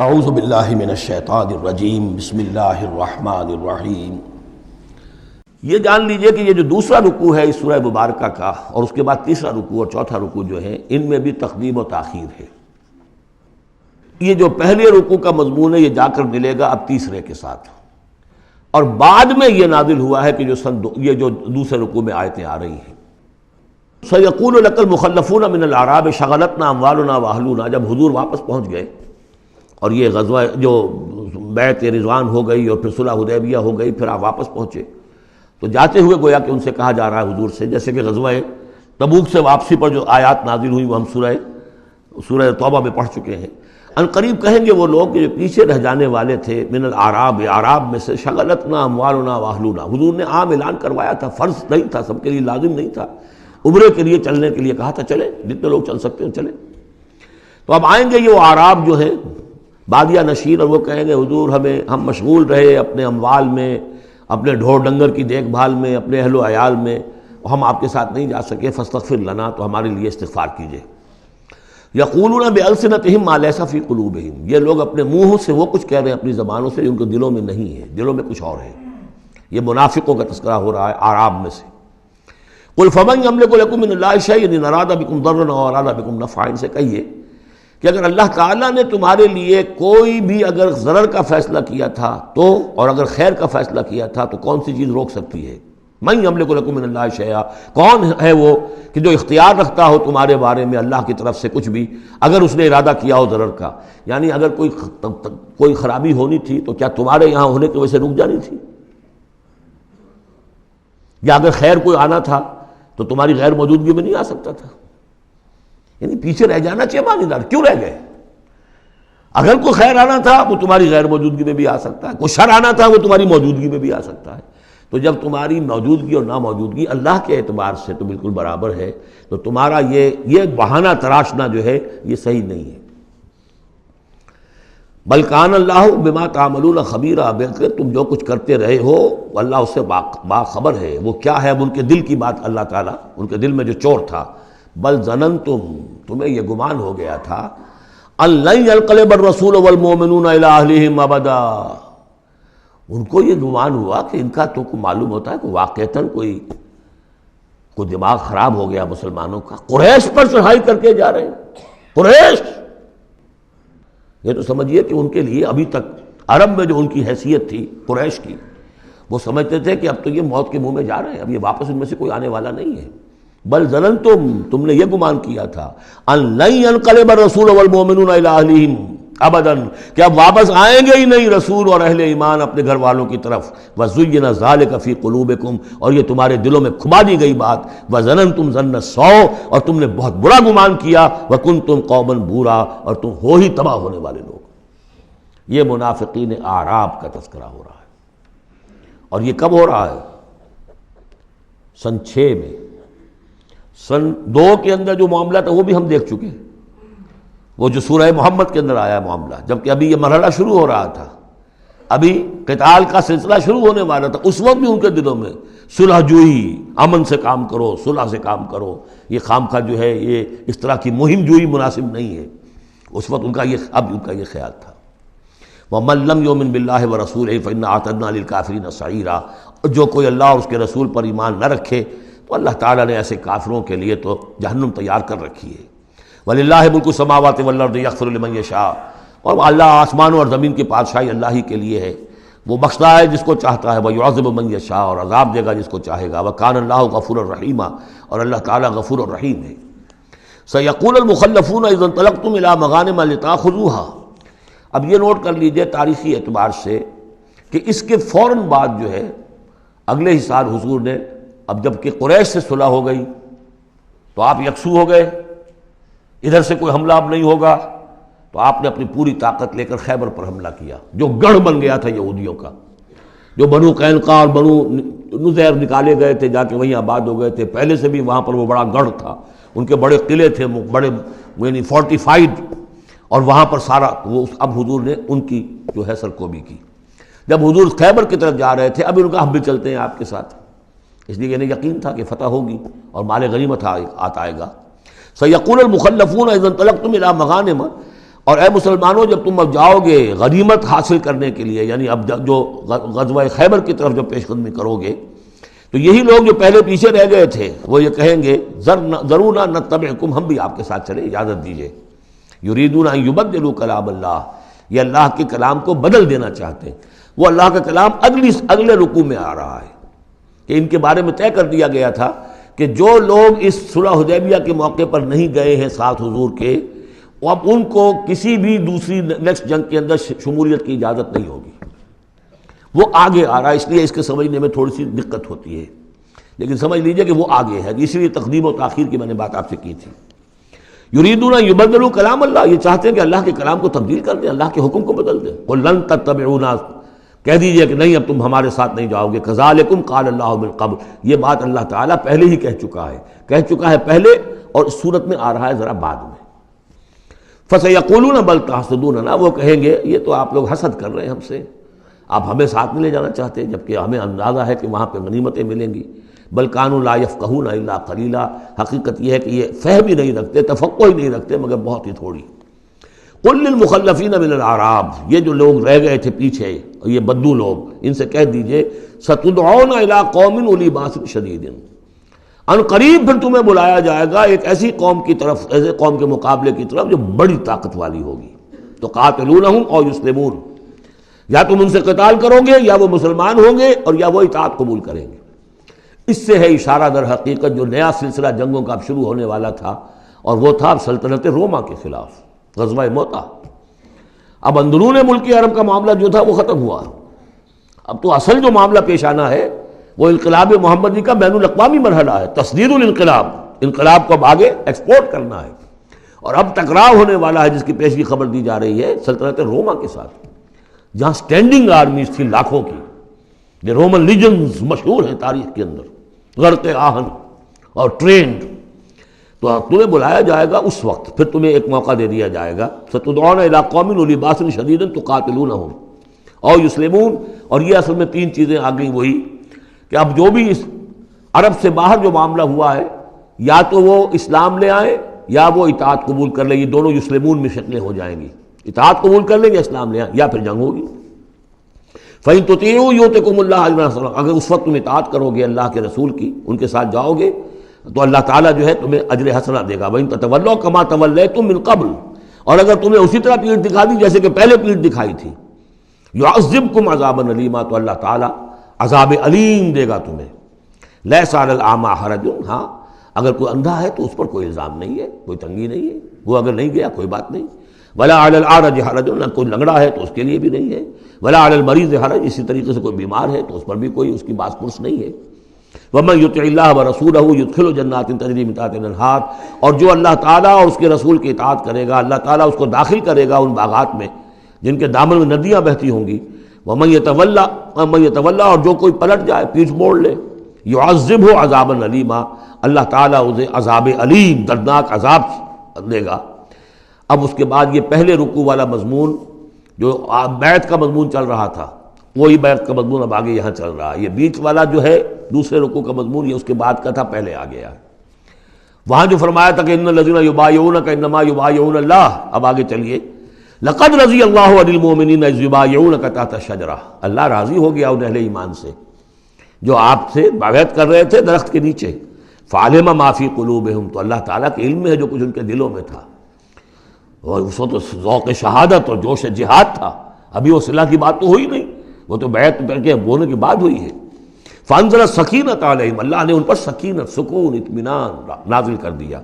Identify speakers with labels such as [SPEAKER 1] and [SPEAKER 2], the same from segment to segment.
[SPEAKER 1] اعوذ باللہ من الشیطان الرجیم بسم اللہ الرحمن الرحیم۔ یہ جان لیجئے کہ یہ جو دوسرا رکوع ہے اس سورہ مبارکہ کا، اور اس کے بعد تیسرا رکوع اور چوتھا رکوع جو ہے، ان میں بھی تقدیم و تاخیر ہے۔ یہ جو پہلے رکوع کا مضمون ہے یہ جا کر ملے گا اب تیسرے کے ساتھ، اور بعد میں یہ نازل ہوا ہے کہ یہ جو دوسرے رکوع میں آیتیں آ رہی ہیں۔ سَيَقُولُ لَكَ الْمُخَلَّفُونَ مِنَ الْأَعْرَابِ شَغَلَتْنَا أَمْوَالُنَا وَأَهْلُونَا، جب حضور واپس پہنچ گئے اور یہ غزوہ جو بیعت رضوان ہو گئی اور پھر صلح حدیبیہ ہو گئی، پھر آپ واپس پہنچے تو جاتے ہوئے گویا کہ ان سے کہا جا رہا ہے حضور سے، جیسے کہ غزوہ تبوک سے واپسی پر جو آیات نازل ہوئی وہ ہم سورہ توبہ میں پڑھ چکے ہیں۔ ان قریب کہیں گے وہ لوگ جو پیچھے رہ جانے والے تھے، من الاعراب، اعراب میں سے، شغلتنا اموالنا واہلونا، حضور نے عام اعلان کروایا تھا، فرض نہیں تھا، سب کے لیے لازم نہیں تھا، عمرے کے لیے چلنے کے لیے کہا تھا چلیں، جتنے لوگ چل سکتے ہیں چلیں۔ تو اب آئیں گے یہ وہ اعراب جو ہیں بادیہ نشین، اور وہ کہیں گے حضور ہم مشغول رہے اپنے اموال میں، اپنے ڈھور ڈنگر کی دیکھ بھال میں، اپنے اہل و عیال میں، ہم آپ کے ساتھ نہیں جا سکے، فاستغفر لنا، تو ہمارے لیے استغفار کیجئے۔ یقولون بألسنتہم ما لیس فی قلوبہم، یہ لوگ اپنے منہوں سے وہ کچھ کہہ رہے ہیں اپنی زبانوں سے، ان کے دلوں میں نہیں ہے، دلوں میں کچھ اور ہے۔ یہ منافقوں کا تذکرہ ہو رہا ہے اعراب میں سے۔ قل فمن یملک لکم من اللہ شیئا ان اراد بکم ضرا او اراد بکم نفعا، ان سے کہیے کہ اگر اللہ تعالیٰ نے تمہارے لیے کوئی بھی اگر ضرر کا فیصلہ کیا تھا تو، اور اگر خیر کا فیصلہ کیا تھا تو کون سی چیز روک سکتی ہے؟ من یملک لکم من اللہ شیئا، کون ہے وہ کہ جو اختیار رکھتا ہو تمہارے بارے میں اللہ کی طرف سے کچھ بھی، اگر اس نے ارادہ کیا ہو ضرر کا، یعنی اگر کوئی خرابی ہونی تھی تو کیا تمہارے یہاں ہونے کی وجہ سے رک جانی تھی؟ یا اگر خیر کوئی آنا تھا تو تمہاری غیر موجودگی میں نہیں آ سکتا تھا؟ یعنی پیچھے رہ جانا چاہیے معنی دار، کیوں رہ گئے؟ اگر کوئی خیر آنا تھا وہ تمہاری غیر موجودگی میں بھی آ سکتا ہے، کوئی شر آنا تھا وہ تمہاری موجودگی میں بھی آ سکتا ہے۔ تو جب تمہاری موجودگی اور ناموجودگی اللہ کے اعتبار سے تو بالکل برابر ہے، تو تمہارا یہ بہانہ تراشنا جو ہے یہ صحیح نہیں ہے۔ بل کان اللہ بما تعملون خبیرا، بلکہ تم جو کچھ کرتے رہے ہو اللہ اس سے باخبر ہے۔ وہ کیا ہے؟ اب ان کے دل کی بات اللہ تعالیٰ، ان کے دل میں جو چور تھا، بل ظننتم، تمہیں یہ گمان ہو گیا تھا، ان لن ينقلب الرسول والمؤمنون الى اہلہم ابدا، ان کو یہ گمان ہوا کہ ان کا تو معلوم ہوتا ہے کہ واقعتاً کوئی دماغ خراب ہو گیا مسلمانوں کا، قریش پر چڑھائی کر کے جا رہے ہیں، قریش، یہ تو سمجھیے کہ ان کے لیے ابھی تک عرب میں جو ان کی حیثیت تھی قریش کی، وہ سمجھتے تھے کہ اب تو یہ موت کے منہ میں جا رہے ہیں، اب یہ واپس ان میں سے کوئی آنے والا نہیں ہے۔ بل ظننتم، تم نے یہ گمان کیا تھا، ان لن ينقلب الرسول والمؤمنون الى اہلہم ابدا، کہ اب واپس آئیں گے ہی نہیں رسول اور اہل ایمان اپنے گھر والوں کی طرف۔ وزین ذلک فی قلوبکم، اور یہ تمہارے دلوں میں کھما دی گئی بات، وظننتم ظن السوء، اور تم نے بہت برا گمان کیا، وکنتم قوما بورا، اور تم ہو ہی تباہ ہونے والے لوگ۔ یہ منافقین اعراب کا تذکرہ ہو رہا ہے، اور یہ کب ہو رہا ہے؟ سن 6 میں۔ سن 2 کے اندر جو معاملہ تھا وہ بھی ہم دیکھ چکے، وہ جو سورہ محمد کے اندر آیا معاملہ، جبکہ ابھی یہ مرحلہ شروع ہو رہا تھا، ابھی قتال کا سلسلہ شروع ہونے والا تھا، اس وقت بھی ان کے دلوں میں صلح جوئی، امن سے کام کرو، صلح سے کام کرو، یہ خامخواہ جو ہے یہ اس طرح کی مہم جوئی مناسب نہیں ہے، اس وقت ان کا یہ خیال تھا۔ وَمَن لَّمْ يُؤْمِن بِاللَّهِ وَرَسُولِهِ فَإِنَّا أَعْتَدْنَا لِلْكَافِرِينَ سَعِيرًا، جو کوئی اللہ اور اس کے رسول پر ایمان نہ رکھے تو اللہ تعالیٰ نے ایسے کافروں کے لیے تو جہنم تیار کر رکھی ہے۔ وَلِلَّهِ مُلْكُ السَّمَاوَاتِ وَالْأَرْضِ يَغْفِرُ لِمَن يَشَاءُ، اور اللہ آسمانوں اور زمین کی بادشاہی اللہ ہی کے لیے ہے، وہ بخشتا ہے جس کو چاہتا ہے، وَيُعَذِّبُ مَن يَشَاءُ، اور عذاب دے گا جس کو چاہے گا، وَكَانَ اللَّهُ غَفُورًا رَحِيمًا، اور اللہ تعالیٰ غفور الرحیم ہے۔ سَيَقُولُ الْمُخَلَّفُونَ إِذَا انطَلَقْتُمْ إِلَىٰ مَغَانِمَ لِتَأْخُذُوهَا، اب یہ نوٹ کر لیجئے تاریخی اعتبار سے کہ اس کے فوراً بعد جو ہے اگلے ہی سال حضور نے، اب جب کہ قریش سے صلح ہو گئی تو آپ یکسو ہو گئے، ادھر سے کوئی حملہ اب نہیں ہوگا، تو آپ نے اپنی پوری طاقت لے کر خیبر پر حملہ کیا، جو گڑھ بن گیا تھا یہودیوں کا، جو بنو قینقاع اور بنو نذیر نکالے گئے تھے، جا کے وہیں آباد ہو گئے تھے، پہلے سے بھی وہاں پر وہ بڑا گڑھ تھا، ان کے بڑے قلعے تھے، بڑے یعنی فورٹیفائڈ، اور وہاں پر سارا وہ اب حضور نے ان کی جو ہے سرکوبی کی۔ جب حضور خیبر کی طرف جا رہے تھے، اب ان کا ہم بھی چلتے ہیں آپ کے ساتھ، اس لیے انہیں یقین تھا کہ فتح ہوگی اور مال غنیمت آتا آئے گا۔ سَيَقُولُ الْمُخَلَّفُونَ إِذَا انطَلَقْتُمْ إِلَىٰ مَغَانِمَ، اور اے مسلمانوں جب تم اب جاؤ گے غنیمت حاصل کرنے کے لیے، یعنی اب جو غزوہ خیبر کی طرف جو پیش قدمی کرو گے، تو یہی لوگ جو پہلے پیچھے رہ گئے تھے وہ یہ کہیں گے ذرونا نتبعکم، ہم بھی آپ کے ساتھ چلیں، اجازت دیجیے۔ یریدون ان یبدلوا کلام اللہ، یہ اللہ کے کلام کو بدل دینا چاہتے ہیں۔ وہ اللہ کا کلام اگلے رکوع میں آ رہا ہے کہ ان کے بارے میں طے کر دیا گیا تھا کہ جو لوگ اس صلح حدیبیہ کے موقع پر نہیں گئے ہیں ساتھ حضور کے، اب ان کو کسی بھی دوسری نیکسٹ جنگ کے اندر شمولیت کی اجازت نہیں ہوگی۔ وہ آگے آ رہا ہے، اس لیے اس کے سمجھنے میں تھوڑی سی دقت ہوتی ہے، لیکن سمجھ لیجئے کہ وہ آگے ہے، اسی لیے تقدیم و تاخیر کی میں نے بات آپ سے کی تھی۔ یریدون ان یبدلوا کلام اللہ، یہ چاہتے ہیں کہ اللہ کے کلام کو تبدیل کر دیں، اللہ کے حکم کو بدل دیں۔ قل لن تتبعونا، کہہ دیجئے کہ نہیں اب تم ہمارے ساتھ نہیں جاؤ گے۔ کذالکم قال اللہ من قبل، یہ بات اللہ تعالیٰ پہلے ہی کہہ چکا ہے پہلے، اور اس صورت میں آ رہا ہے ذرا بعد میں۔ فسیقولون بل تحسدوننا، وہ کہیں گے یہ تو آپ لوگ حسد کر رہے ہیں ہم سے، آپ ہمیں ساتھ نہیں لے جانا چاہتے، جبکہ ہمیں اندازہ ہے کہ وہاں پہ غنیمتیں ملیں گی۔ بل کانوا لا یفقہون الا قلیلا، حقیقت یہ ہے کہ یہ فہم ہی نہیں رکھتے، تفقہ ہی نہیں رکھتے مگر بہت ہی تھوڑی۔ قل للمخلفین من الاعراب، یہ جو لوگ رہ گئے تھے پیچھے، یہ بدو لوگ، ان سے کہہ دیجئے ستدعون الی قوم اولی باس شدید، ان قریب پھر تمہیں بلایا جائے گا ایک ایسی قوم کی طرف، ایسے قوم کے مقابلے کی طرف جو بڑی طاقت والی ہوگی۔ تو قاتلونہم او یسلمون، یا تم ان سے قتال کرو گے یا وہ مسلمان ہوں گے اور یا وہ اطاعت قبول کریں گے۔ اس سے ہے اشارہ در حقیقت جو نیا سلسلہ جنگوں کا اب شروع ہونے والا تھا، اور وہ تھا سلطنت روما کے خلاف غزوہ موطا۔ اب اندرون ملک عرب کا معاملہ جو تھا وہ ختم ہوا، اب تو اصل جو معاملہ پیش آنا ہے وہ انقلاب محمدی کا بین الاقوامی مرحلہ ہے، تصدیر الانقلاب، انقلاب کو اب آگے ایکسپورٹ کرنا ہے۔ اور اب ٹکراؤ ہونے والا ہے جس کی پیشگی خبر دی جا رہی ہے سلطنت روما کے ساتھ، جہاں سٹینڈنگ آرمیز تھی لاکھوں کی، یہ رومن لیجنز مشہور ہیں تاریخ کے اندر، غرق آہن اور ٹرینڈ۔ تو تمہیں بلایا جائے گا اس وقت، پھر تمہیں ایک موقع دے دیا جائے گا، ستدعون الی قوم اولی باس شدید تقاتلونہم او یسلمون۔ اور یہ اصل میں تین چیزیں آ گئیں وہی کہ اب جو بھی اس عرب سے باہر جو معاملہ ہوا ہے، یا تو وہ اسلام لے آئیں یا وہ اطاعت قبول کر لیں، یہ دونوں یسلمون میں شکلیں ہو جائیں گی، اطاعت قبول کر لیں یا اسلام لے آئیں، یا پھر جنگ ہوگی۔ فَإِن تُطِيعُوا يُؤْتِكُمُ اللَّهُ أَجْرًا حَسَنًا، اگر اس وقت تم اطاعت کرو گے اللہ کے رسول کی، ان کے ساتھ جاؤ گے تو اللہ تعالیٰ جو ہے تمہیں اجر حسنہ دے گا۔ وَإِن تَتَوَلَّوْا كَمَا تَوَلَّيْتُم مِّن قَبْلُ، اور اگر تمہیں اسی طرح پیٹھ دکھا دی جیسے کہ پہلے پیٹھ دکھائی تھی، يُعَذِّبْكُمْ عَذَابًا أَلِيمًا، تو اللہ تعالیٰ عذاب علیم دے گا تمہیں۔ لَيْسَ عَلَى الْأَعْمَىٰ حَرَجٌ، ہاں اگر کوئی اندھا ہے تو اس پر کوئی الزام نہیں ہے، کوئی تنگی نہیں ہے، وہ اگر نہیں گیا کوئی بات نہیں۔ ولا علی الأعرج حرج، نہ کوئی لنگڑا ہے تو اس کے لیے بھی نہیں ہے۔ ولا علی المریض حرج، اسی طریقے سے کوئی بیمار ہے تو اس پر بھی کوئی اس کی باس پرس نہیں ہے۔ ومن یطع اللہ ورسولہ یدخلہ جنات تجری من تحتہا الانہار، اور جو اللہ تعالیٰ اور اس کے رسول کی اطاعت کرے گا اللہ تعالیٰ اس کو داخل کرے گا ان باغات میں جن کے دامن میں ندیاں بہتی ہوں گی۔ ومن یتولی، اور جو کوئی پلٹ جائے، پیٹھ موڑ لے، یعذبہ عذابا علیما، اللہ تعالیٰ اسے عذاب علیم، دردناک عذاب دے گا۔ اب اس کے بعد یہ پہلے رکوع والا مضمون جو بیعت کا مضمون چل رہا تھا، وہی بیعت کا مضمون اب آگے یہاں چل رہا ہے۔ یہ بیچ والا جو ہے دوسرے رکوع کا مضمون یہ اس کے بعد کا تھا، پہلے آ گیا ہے۔ وہاں جو فرمایا تھا کہ ان الذین یبایعونک انما یبایعون اللہ، اب آگے چلیے، لقد رضی اللہ عن المؤمنین اذ یبایعونک تحت الشجرہ، اللہ راضی ہو گیا ان اہل ایمان سے جو آپ سے بیعت کر رہے تھے درخت کے نیچے۔ فعلم ما فی قلوبہم، تو اللہ تعالیٰ کے علم میں ہے جو کچھ ان کے دلوں میں تھا، اور اس وقت ذوق شہادت اور جوش جہاد تھا، ابھی وہ صلح کی بات تو ہوئی نہیں، وہ تو بیعت کر کے بولنے کے بعد ہوئی ہے۔ فانزل السکینۃ علیہم، اللہ نے ان پر سکینت، سکون، اطمینان نازل کر دیا۔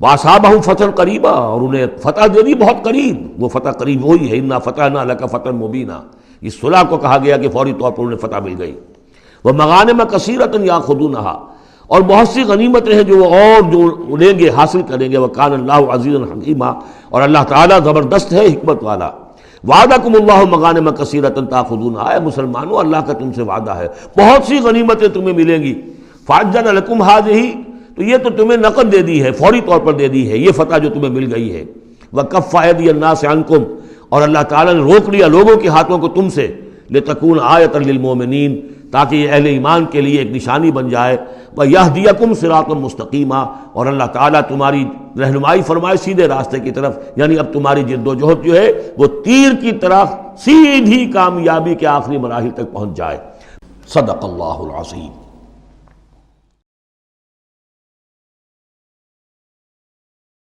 [SPEAKER 1] واصابہم فتحا قریبا، اور انہیں فتح دے دی بہت قریب، وہ فتح قریب وہی ہے، انا فتحنا لک فتحا مبینا، اس صلح کو کہا گیا کہ فوری طور پر انہیں فتح مل گئی۔ ومغانم کثیرۃ یاخذونہا، اور بہت سی غنیمتیں ہیں جو وہ اور جو لیں گے، حاصل کریں گے۔ وکان اللہ عزیزا حکیما، اور اللہ تعالیٰ زبردست ہے، حکمت والا۔ وعدکم اللہ مغانم کثیرۃ تاخذونہا، اے مسلمانوں اللہ کا تم سے وعدہ ہے بہت سی غنیمتیں تمہیں ملیں گی۔ فعجل لکم ہذہ، تو یہ تو تمہیں نقد دے دی ہے، فوری طور پر دے دی ہے یہ فتح جو تمہیں مل گئی ہے۔ وکف ایدی الناس عنکم، اور اللہ تعالیٰ نے روک لیا لوگوں کے ہاتھوں کو تم سے، لتکون آیۃ للمؤمنین، تاکہ یہ اہل ایمان کے لیے ایک نشانی بن جائے. وَيَهْدِيَكُمْ صِرَاطًا مُسْتَقِيمًا، اور اللہ تعالیٰ تمہاری رہنمائی فرمائے سیدھے راستے کی طرف، یعنی اب تمہاری جد و جہد جو ہے وہ تیر کی طرح سیدھی کامیابی کے آخری مراحل تک پہنچ جائے. صدق اللہ العظیم.